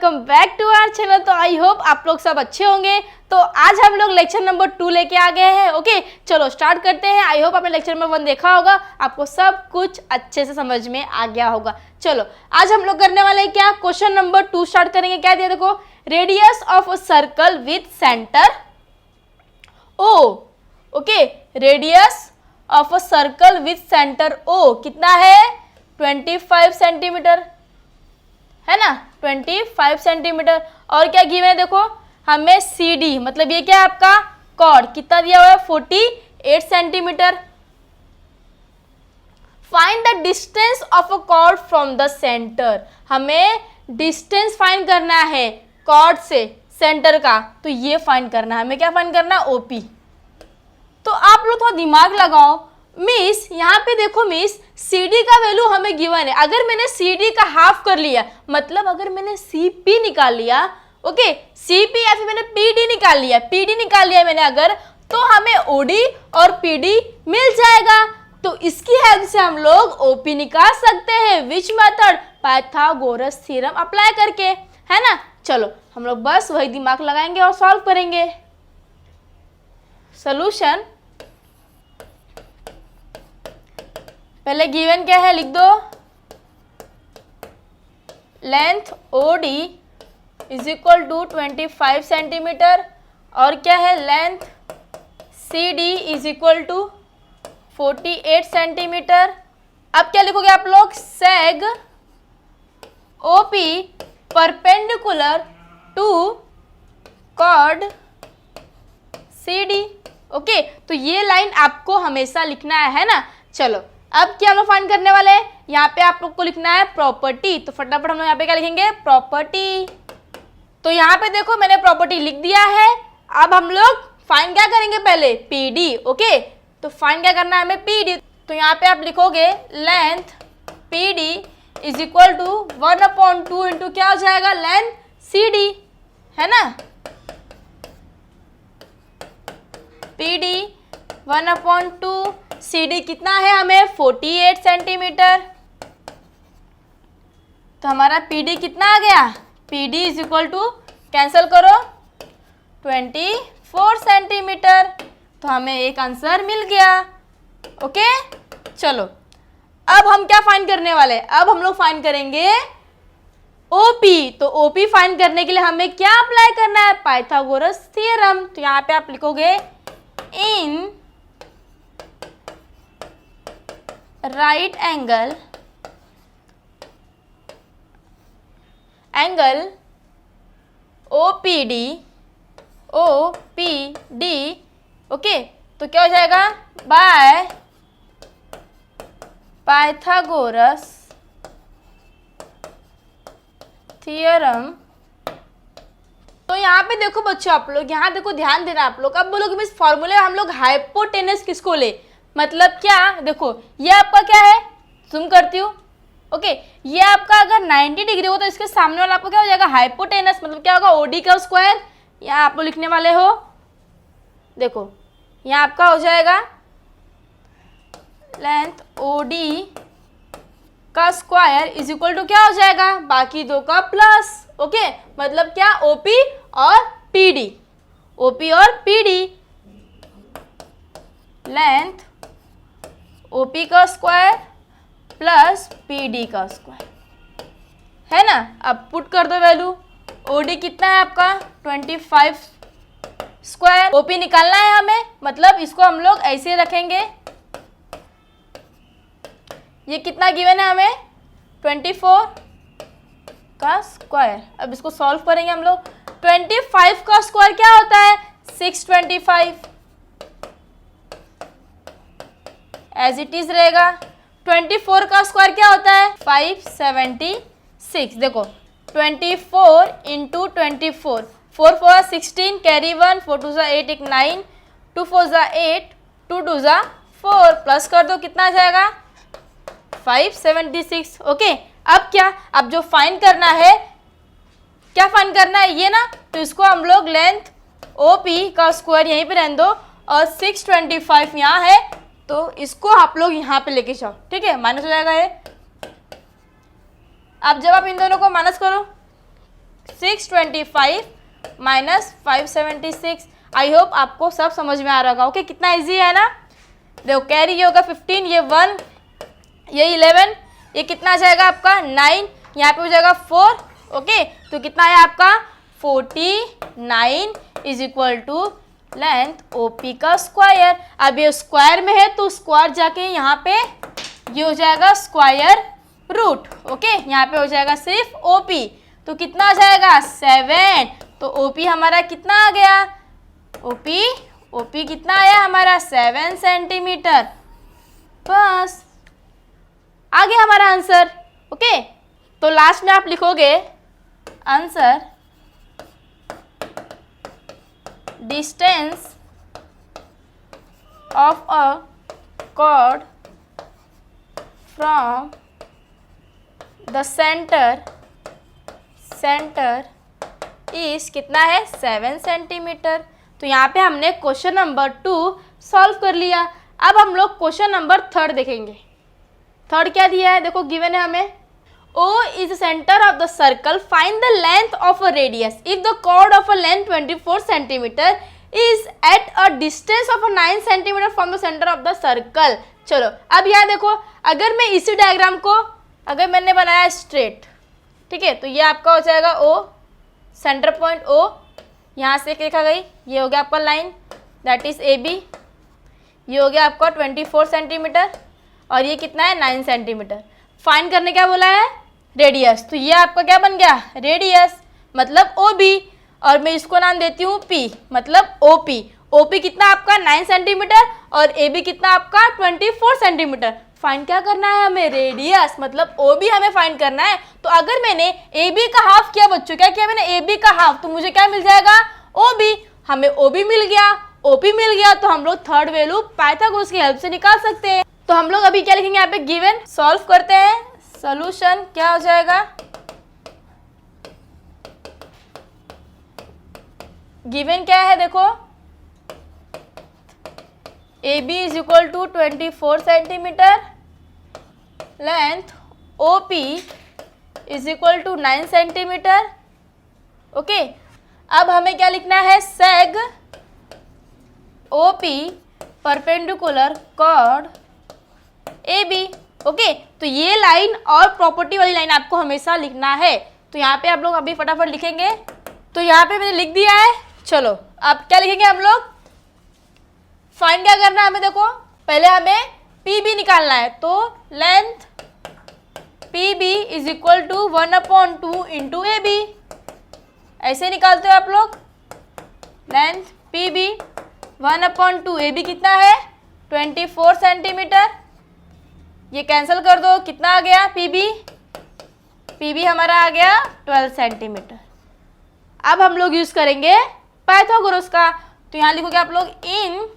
Welcome back to our channel. तो I hope आप लोग सब अच्छे होंगे। तो आज हम लोग लेक्चर नंबर 2 लेके आ गए हैं। ओके चलो स्टार्ट करते हैं। आई होप आपने लेक्चर नंबर 1 देखा होगा, आपको सब कुछ अच्छे से समझ में आ गया होगा। चलो आज हम लोग करने वाले हैं क्या, क्वेश्चन नंबर 2 स्टार्ट करेंगे। क्या दिया देखो, radius of a circle with centre O. Okay radius of a circle with centre O कितना है, 25 सेंटीमीटर है ना, 25 सेंटीमीटर। और क्या गिवन है देखो, हमें सी डी मतलब ये क्या है आपका कॉर्ड कितना दिया हुआ है, 48 centimetre. Find the distance of a cord from the centre, हमें डिस्टेंस फाइंड करना है कॉर्ड से सेंटर का। तो ये फाइंड करना है हमें, क्या फाइंड करना है, ओपी। तो आप लोग थोड़ा दिमाग लगाओ मिस, यहाँ पे देखो मिस CD का वैल्यू हमें गिवन है। अगर मैंने CD का हाफ कर लिया, मतलब अगर मैंने CP निकाल लिया, ओके CP या फिर मैंने PD निकाल लिया, PD निकाल लिया मैंने अगर, तो हमें OD और PD मिल जाएगा। तो इसकी हेल्प से हम लोग OP निकाल सकते हैं। Which method, Pythagoras theorem apply करके, है ना। चलो हम लोग बस वही दिमाग लगाएंगे और सॉल्व करेंगे। सोल्यूशन, पहले गिवन क्या है लिख दो, length OD is equal to 25 centimetre और क्या है length CD is equal to 48 centimetre. अब क्या लिखोगे आप लोग, seg OP perpendicular to chord CD। Okay तो ये लाइन आपको हमेशा लिखना है ना। चलो अब क्या हम लोग फाइंड करने वाले हैं, यहाँ पे आप लोग को लिखना है प्रॉपर्टी। तो फटाफट हम लोग यहाँ पे क्या लिखेंगे, प्रॉपर्टी। तो यहाँ पे देखो मैंने प्रॉपर्टी लिख दिया है। अब हम लोग फाइंड क्या करेंगे, पहले PD। ओके तो फाइंड क्या करना है हमें, PD। तो यहाँ पे आप लिखोगे length PD is equal to 1/2 into क्या हो जाएगा, लेंथ CD, है ना। PD 1/2, CD कितना है हमें, 48 सेंटीमीटर। तो हमारा PD कितना आ गया, PD is equal to, cancel करो, 24 सेंटीमीटर। तो हमें एक आंसर मिल गया। ओके चलो अब हम क्या फाइंड करने वाले, अब हम लोग फाइंड करेंगे OP। तो OP फाइंड करने के लिए हमें क्या अप्लाई करना है, पाइथागोरस थ्योरम। तो यहाँ पे आप लिखोगे in right angle OPD okay तो क्या हो जाएगा, बाय पाइथागोरस थ्योरम। तो यहाँ पे देखो बच्चों, आप लोग यहाँ देखो, ध्यान देना आप लोग। अब बोलोगे मिस फॉर्मूले हम लोग हाइपोटेनस किसको ले, मतलब क्या, देखो ये आपका क्या है, जूम करती हूँ। ओके ये आपका अगर 90 डिग्री हो तो इसके सामने वाला आपका क्या हो जाएगा, हाइपोटेनस। मतलब क्या होगा, OD का स्क्वायर। यहाँ आप लोग लिखने वाले हो, देखो यहाँ आपका हो जाएगा लेंथ OD का स्क्वायर इज इक्वल टू क्या हो जाएगा, बाकी दो का प्लस। ओके मतलब क्या, OP और PD, लेंथ OP का स्क्वायर प्लस PD का स्क्वायर, है ना। अब पुट कर दो वैल्यू, OD कितना है आपका 25 स्क्वायर, OP निकालना है हमें, मतलब इसको हम लोग ऐसे रखेंगे। ये कितना गिवन है हमें, 24 का स्क्वायर। अब इसको सॉल्व करेंगे हम लोग। 25 का स्क्वायर क्या होता है, 625 एज इट इज रहेगा। 24 का स्क्वायर क्या होता है, 576। देखो 24 इंटू 24, 4 4 16, कैरी 1, 4 2 8 1 9, 2 4 8, 2 2 4, प्लस कर दो कितना आ जाएगा, 576। ओके अब क्या, अब जो फाइंड करना है, क्या फाइंड करना है ये ना, तो इसको हम लोग लेंथ OP का स्क्वायर यहीं पे रहने दो और 625 यहाँ है, तो इसको आप लोग यहाँ पे लेके जाओ, ठीक है, माइनस हो जाएगा ये। अब जब आप इन दोनों को माइनस करो, 625 माइनस 576। आई होप आपको सब समझ में आ रहा होगा। ओके, कितना इजी है ना। देखो कैरी ये होगा 15, ये 1, ये 11, ये कितना आ जाएगा आपका 9, यहाँ पे हो जाएगा 4। ओके, तो कितना है आपका 49 is equal to length OP का स्क्वायर। अब ये स्क्वायर में है तो स्क्वायर जाके यहाँ पे ये हो जाएगा स्क्वायर रूट। ओके, यहाँ पे हो जाएगा सिर्फ ओपी, तो कितना आ जाएगा 7। तो ओपी हमारा कितना आ गया, ओपी कितना आया हमारा 7 सेंटीमीटर। बस आ गया हमारा आंसर। ओके, तो लास्ट में आप लिखोगे answer distance of a cord from the centre is कितना है 7 सेंटीमीटर। तो यहाँ पे हमने क्वेश्चन नंबर 2 सॉल्व कर लिया। अब हम लोग क्वेश्चन नंबर 3 देखेंगे। थर्ड क्या दिया है, देखो गिवन है हमें O is the center of the circle, find the length of a radius if the chord of a length 24 centimeter is at a distance of a 9 centimeter from the center of the circle। चलो अब यहाँ देखो, अगर मैं इसी diagram को अगर मैंने बनाया स्ट्रेट, ठीक है, तो ये आपका हो जाएगा O, सेंटर पॉइंट O, यहाँ से लिखा गई, ये हो गया आपका लाइन दैट इज AB, ये हो गया आपका 24 सेंटीमीटर और ये कितना है 9 सेंटीमीटर। फाइंड करने क्या बोला है, रेडियस। तो ये आपका क्या बन गया रेडियस, मतलब OB, और मैं इसको नाम देती हूँ P, मतलब OP कितना आपका 9 सेंटीमीटर और AB कितना आपका 24 सेंटीमीटर। फाइंड क्या करना है हमें, रेडियस, मतलब OB हमें फाइंड करना है। तो अगर मैंने AB का हाफ किया बच्चों, क्या किया मैंने AB का हाफ, तो मुझे क्या मिल जाएगा OB। हमें OB मिल गया, OP मिल गया, तो हम लोग थर्ड वैल्यू पाइथागोरस की हेल्प से निकाल सकते हैं। तो हम लोग अभी क्या लिखेंगे यहाँ पे, गिवन सॉल्व करते हैं। सॉल्यूशन क्या हो जाएगा, गिवन क्या है देखो, AB is equal to 24 centimetre, length OP is equal to 9 centimetre. Okay, अब हमें क्या लिखना है, seg OP perpendicular chord AB। Okay, तो ये लाइन और प्रॉपर्टी वाली लाइन आपको हमेशा लिखना है। तो यहाँ पे आप लोग अभी फटाफट लिखेंगे। तो यहाँ पे मैंने लिख दिया है। चलो अब क्या लिखेंगे हम लोग, फाइंड क्या करना है हमें, देखो पहले हमें PB निकालना है। तो length PB is equal to 1/2 into AB, ऐसे निकालते हो आप लोग। लेंथ PB 1/2, AB कितना है 24 सेंटीमीटर, ये कैंसिल कर दो, कितना आ गया PB हमारा आ गया 12 सेंटीमीटर। अब हम लोग यूज करेंगे पाइथागोरस का। तो यहाँ लिखोगे आप लोग, इन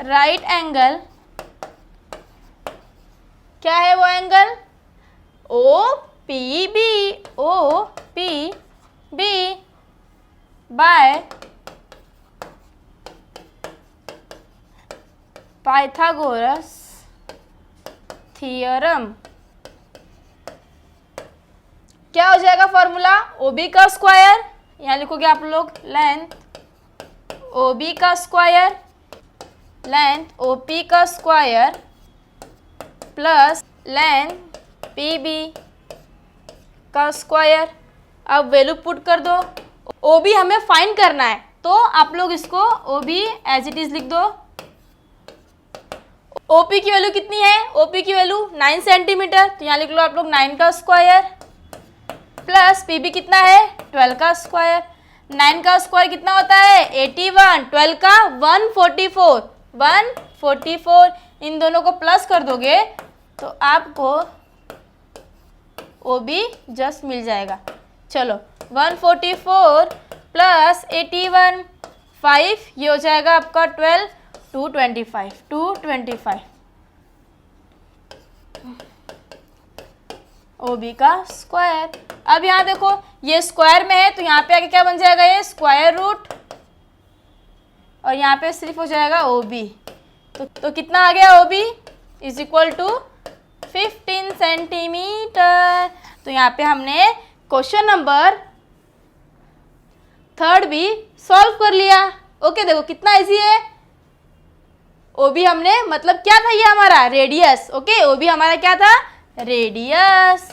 राइट एंगल, क्या है वो angle, OPB by Pythagoras theorem. क्या हो जाएगा फॉर्मूला, OB का स्क्वायर, यहाँ लिखोगे आप लोग लेंथ OB का स्क्वायर, लेंथ OP का स्क्वायर प्लस लेंथ PB का स्क्वायर। अब वैल्यू पुट कर दो, OB हमें फाइंड करना है, तो आप लोग इसको OB एज इट इज लिख दो। OP की वैल्यू कितनी है, OP की वैल्यू 9 सेंटीमीटर, तो यहाँ लिख लो आप लोग 9 का स्क्वायर प्लस PB कितना है 12 का स्क्वायर। 9 का स्क्वायर कितना होता है 81, 12 का 144, इन दोनों को प्लस कर दोगे तो आपको OB जस्ट मिल जाएगा। चलो 144 प्लस 81, 5, ये हो जाएगा आपका 12, 225 OB का स्क्वायर। अब यहाँ देखो ये स्क्वायर में है तो यहाँ पे आके क्या बन जाएगा, ये स्क्वायर रूट, और यहाँ पे सिर्फ हो जाएगा OB। तो कितना आ गया OB is equal to 15 centimetre. तो यहाँ पे हमने क्वेश्चन नंबर 3 भी सॉल्व कर लिया। ओके, देखो कितना इजी है। ओ भी हमने, मतलब क्या था ये हमारा रेडियस। ओके, ओ भी हमारा क्या था, रेडियस।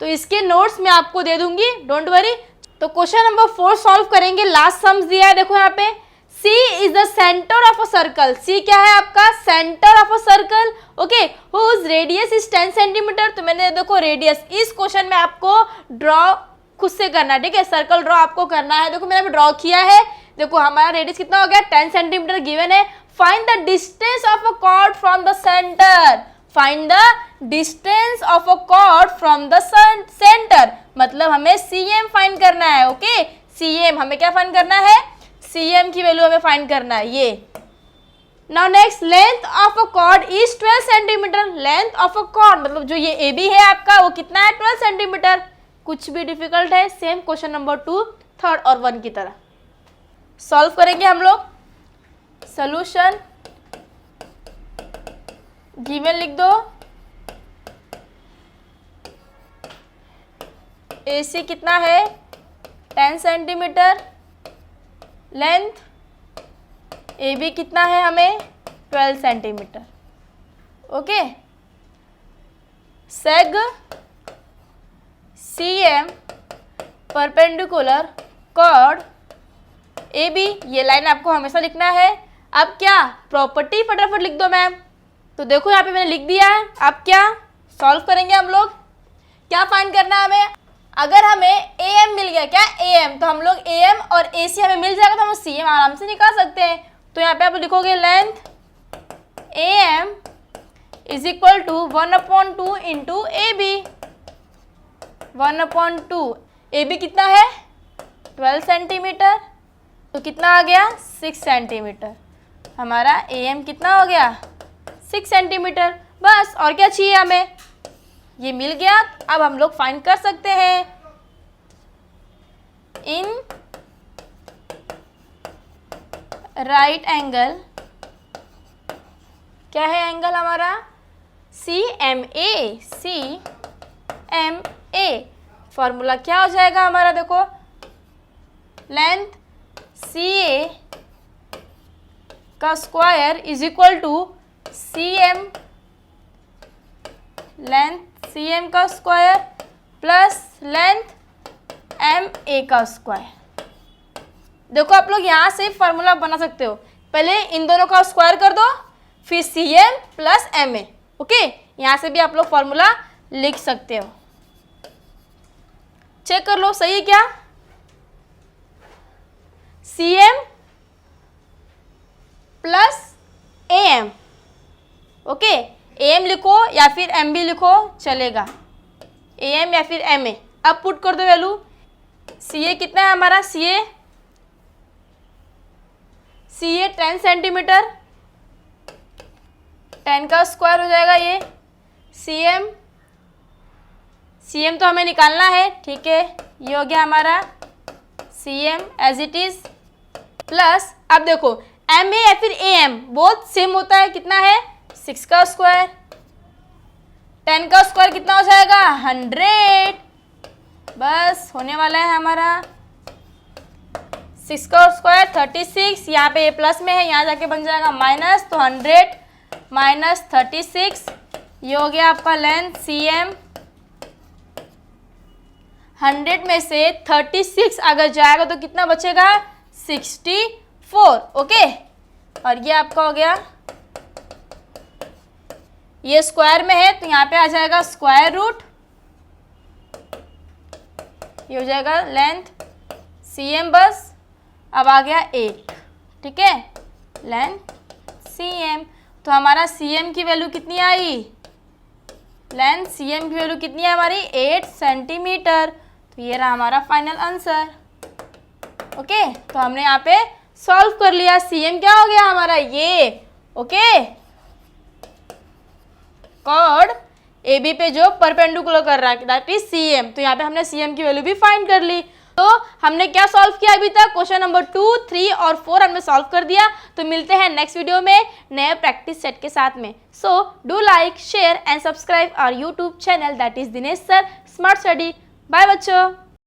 तो इसके नोट्स मैं आपको दे दूंगी, डोंट वरी। तो क्वेश्चन नंबर 4 सॉल्व करेंगे। लास्ट सम्स दिया है, देखो यहाँ पे C is the centre of a circle. C क्या है आपका, centre of a circle. Okay, whose radius is 10 centimetre. तो मैंने देखो रेडियस इस क्वेश्चन में आपको ड्रॉ खुद से करना है, ठीक है, सर्कल ड्रॉ आपको करना है। देखो मैंने ड्रॉ किया है, देखो हमारा रेडियस कितना हो गया, 10 सेंटीमीटर गिवन है। Find the distance of a cord from the centre. Find the distance of a cord from the centre, मतलब हमें CM फाइंड करना है। ओके, CM हमें क्या फाइंड करना है, CM की वैल्यू हमें फाइंड करना है ये। Now next, length of a cord is 12 centimetre. Length of a cord मतलब जो ये AB है आपका, वो कितना है, 12 सेंटीमीटर। कुछ भी डिफिकल्ट है, सेम क्वेश्चन नंबर 2 3rd और 1 की तरह सॉल्व करेंगे हम लोग। सॉल्यूशन गिवन लिख दो। AC कितना है, 10 सेंटीमीटर। लेंथ AB कितना है हमें, 12 centimetre. Okay, seg CM perpendicular chord AB, ये लाइन आपको हमेशा लिखना है। अब क्या, प्रॉपर्टी फटाफट लिख दो मैम। तो देखो यहाँ पे मैंने लिख दिया है। अब क्या सॉल्व करेंगे हम लोग, क्या फाइंड करना है हमें। अगर हमें AM मिल गया, क्या AM, तो हम लोग AM और AC हमें मिल जाएगा, तो हम CM आराम से निकाल सकते हैं। तो यहाँ पे आप लिखोगे length AM is equal to 1/2 into AB। 1/2, AB कितना है, 12 सेंटीमीटर, तो कितना आ गया, 6 सेंटीमीटर। हमारा AM कितना हो गया, 6 सेंटीमीटर। बस, और क्या चाहिए हमें, ये मिल गया। अब हम लोग फाइंड कर सकते हैं इन राइट एंगल, क्या है एंगल हमारा, CMA। CMA फॉर्मूला क्या हो जाएगा हमारा, देखो लेंथ CA का square is equal to CM, length CM का स्क्वायर प्लस लेंथ MA का स्क्वायर। देखो आप लोग यहाँ से फॉर्मूला बना सकते हो, पहले इन दोनों का स्क्वायर कर दो, फिर CM प्लस MA। ओके, यहाँ से भी आप लोग फॉर्मूला लिख सकते हो। चेक कर लो सही है क्या, CM plus AM। Okay, AM लिखो या फिर MB लिखो चलेगा, AM या फिर MA। अब पुट कर दो वैल्यू। CA कितना है हमारा, CA 10 सेंटीमीटर, 10 का स्क्वायर हो जाएगा ये। CM तो हमें निकालना है, ठीक है, ये हो गया हमारा CM as it is plus. अब देखो MA या फिर AM बोथ सेम होता है, कितना है, 6 का स्क्वायर। 10 का स्क्वायर कितना हो जाएगा, 100। बस होने वाला है हमारा 6 का स्क्वायर 36, यहाँ पे ये प्लस में है, यहाँ जाके बन जाएगा माइनस, तो 100 माइनस 36, ये हो गया आपका लेंथ CM। 100 में से 36 अगर जाएगा तो कितना बचेगा, 64। ओके, और ये आपका हो गया, ये स्क्वायर में है तो यहाँ पे आ जाएगा स्क्वायर रूट, ये हो जाएगा लेंथ CM। बस अब आ गया 8, ठीक है, लेंथ CM। तो हमारा CM की वैल्यू कितनी आई, लेंथ CM की वैल्यू कितनी है हमारी, 8 सेंटीमीटर। तो ये रहा हमारा फाइनल आंसर। ओके, तो हमने यहाँ पे सॉल्व कर लिया। CM क्या हो गया हमारा ये, ओके, कॉर्ड AB पे जो परपेंडिकुलर कर रहा है दैट इज CM। तो यहाँ पे हमने CM की वैल्यू भी फाइंड कर ली। तो हमने क्या सॉल्व किया अभी तक, क्वेश्चन नंबर 2, 3 और 4 हमने सॉल्व कर दिया। तो मिलते हैं नेक्स्ट वीडियो में नए प्रैक्टिस सेट के साथ में। So do like, share and subscribe our YouTube channel, that is Dinesh sir smart study. Bye बच्चों।